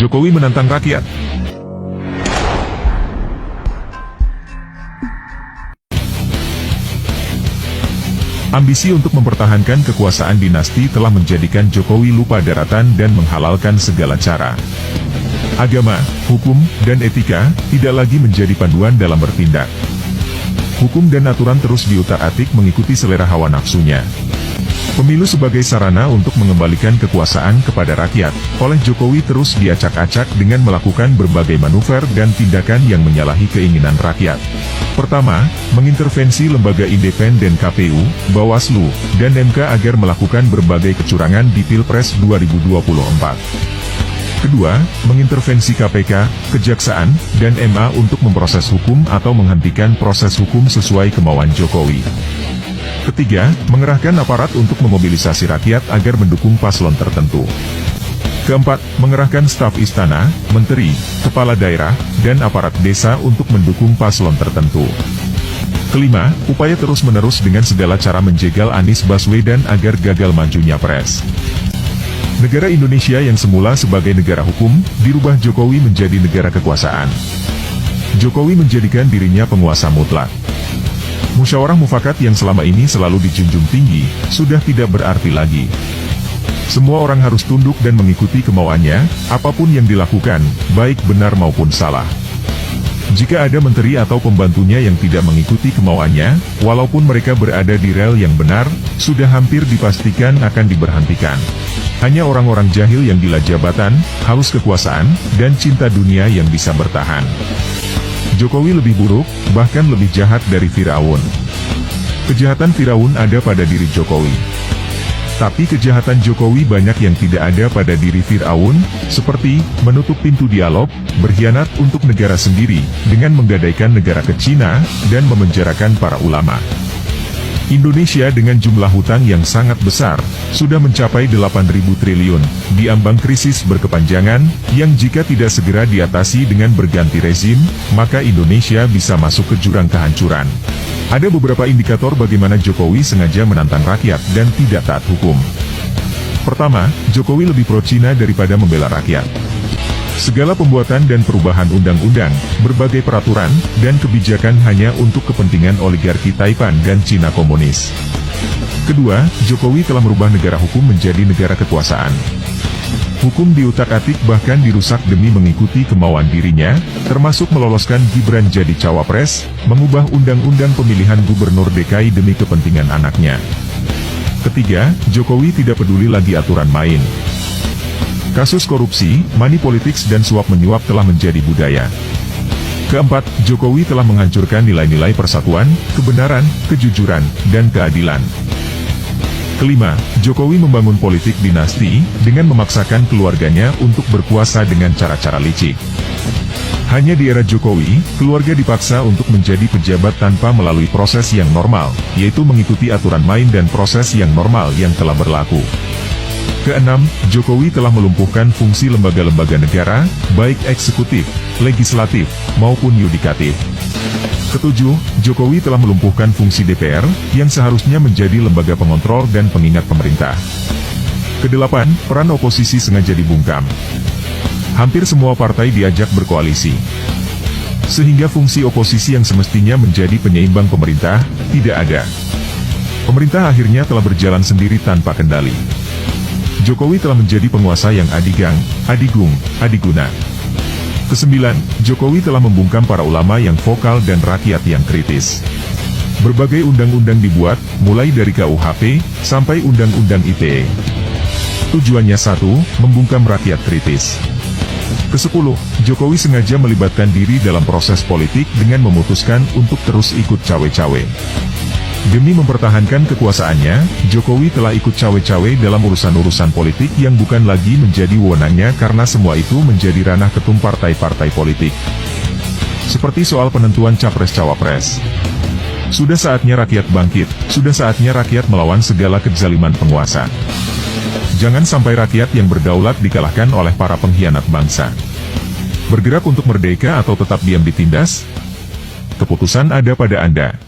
Jokowi menantang rakyat. Ambisi untuk mempertahankan kekuasaan dinasti telah menjadikan Jokowi lupa daratan dan menghalalkan segala cara. Agama, hukum, dan etika tidak lagi menjadi panduan dalam bertindak. Hukum dan aturan terus diutak-atik mengikuti selera hawa nafsunya. Pemilu sebagai sarana untuk mengembalikan kekuasaan kepada rakyat, oleh Jokowi terus diacak-acak dengan melakukan berbagai manuver dan tindakan yang menyalahi keinginan rakyat. Pertama, mengintervensi lembaga independen KPU, Bawaslu, dan MK agar melakukan berbagai kecurangan di Pilpres 2024. Kedua, mengintervensi KPK, Kejaksaan, dan MA untuk memproses hukum atau menghentikan proses hukum sesuai kemauan Jokowi. Ketiga, mengerahkan aparat untuk memobilisasi rakyat agar mendukung paslon tertentu. Keempat, mengerahkan staf istana, menteri, kepala daerah, dan aparat desa untuk mendukung paslon tertentu. Kelima, upaya terus-menerus dengan segala cara menjegal Anies Baswedan agar gagal majunya pres. Negara Indonesia yang semula sebagai negara hukum, dirubah Jokowi menjadi negara kekuasaan. Jokowi menjadikan dirinya penguasa mutlak. Musyawarah mufakat yang selama ini selalu dijunjung tinggi, sudah tidak berarti lagi. Semua orang harus tunduk dan mengikuti kemauannya, apapun yang dilakukan, baik benar maupun salah. Jika ada menteri atau pembantunya yang tidak mengikuti kemauannya, walaupun mereka berada di rel yang benar, sudah hampir dipastikan akan diberhentikan. Hanya orang-orang jahil yang gila jabatan, haus kekuasaan, dan cinta dunia yang bisa bertahan. Jokowi lebih buruk, bahkan lebih jahat dari Firaun. Kejahatan Firaun ada pada diri Jokowi. Tapi kejahatan Jokowi banyak yang tidak ada pada diri Firaun, seperti menutup pintu dialog, berkhianat untuk negara sendiri, dengan menggadaikan negara ke Cina, dan memenjarakan para ulama. Indonesia dengan jumlah hutang yang sangat besar, sudah mencapai 8.000 triliun, diambang krisis berkepanjangan, yang jika tidak segera diatasi dengan berganti rezim, maka Indonesia bisa masuk ke jurang kehancuran. Ada beberapa indikator bagaimana Jokowi sengaja menantang rakyat dan tidak taat hukum. Pertama, Jokowi lebih pro-Cina daripada membela rakyat. Segala pembuatan dan perubahan undang-undang, berbagai peraturan, dan kebijakan hanya untuk kepentingan oligarki Taipan dan Cina komunis. Kedua, Jokowi telah merubah negara hukum menjadi negara kekuasaan. Hukum diutak-atik bahkan dirusak demi mengikuti kemauan dirinya, termasuk meloloskan Gibran jadi cawapres, mengubah undang-undang pemilihan gubernur DKI demi kepentingan anaknya. Ketiga, Jokowi tidak peduli lagi aturan main. Kasus korupsi, money politics dan suap-menyuap telah menjadi budaya. Keempat, Jokowi telah menghancurkan nilai-nilai persatuan, kebenaran, kejujuran, dan keadilan. Kelima, Jokowi membangun politik dinasti, dengan memaksakan keluarganya untuk berkuasa dengan cara-cara licik. Hanya di era Jokowi, keluarga dipaksa untuk menjadi pejabat tanpa melalui proses yang normal, yaitu mengikuti aturan main dan proses yang normal yang telah berlaku. Keenam, Jokowi telah melumpuhkan fungsi lembaga-lembaga negara, baik eksekutif, legislatif, maupun yudikatif. Ketujuh, Jokowi telah melumpuhkan fungsi DPR, yang seharusnya menjadi lembaga pengontrol dan pengingat pemerintah. Kedelapan, peran oposisi sengaja dibungkam. Hampir semua partai diajak berkoalisi. Sehingga fungsi oposisi yang semestinya menjadi penyeimbang pemerintah, tidak ada. Pemerintah akhirnya telah berjalan sendiri tanpa kendali. Jokowi telah menjadi penguasa yang adigang, adigung, adiguna. Kesembilan, Jokowi telah membungkam para ulama yang vokal dan rakyat yang kritis. Berbagai undang-undang dibuat, mulai dari KUHP, sampai Undang-Undang ITE. Tujuannya satu, membungkam rakyat kritis. Kesepuluh, Jokowi sengaja melibatkan diri dalam proses politik dengan memutuskan untuk terus ikut cawe-cawe. Demi mempertahankan kekuasaannya, Jokowi telah ikut cawe-cawe dalam urusan-urusan politik yang bukan lagi menjadi wewenangnya karena semua itu menjadi ranah ketum partai-partai politik. Seperti soal penentuan capres-cawapres. Sudah saatnya rakyat bangkit, sudah saatnya rakyat melawan segala kezaliman penguasa. Jangan sampai rakyat yang berdaulat dikalahkan oleh para pengkhianat bangsa. Bergerak untuk merdeka atau tetap diam ditindas? Keputusan ada pada Anda.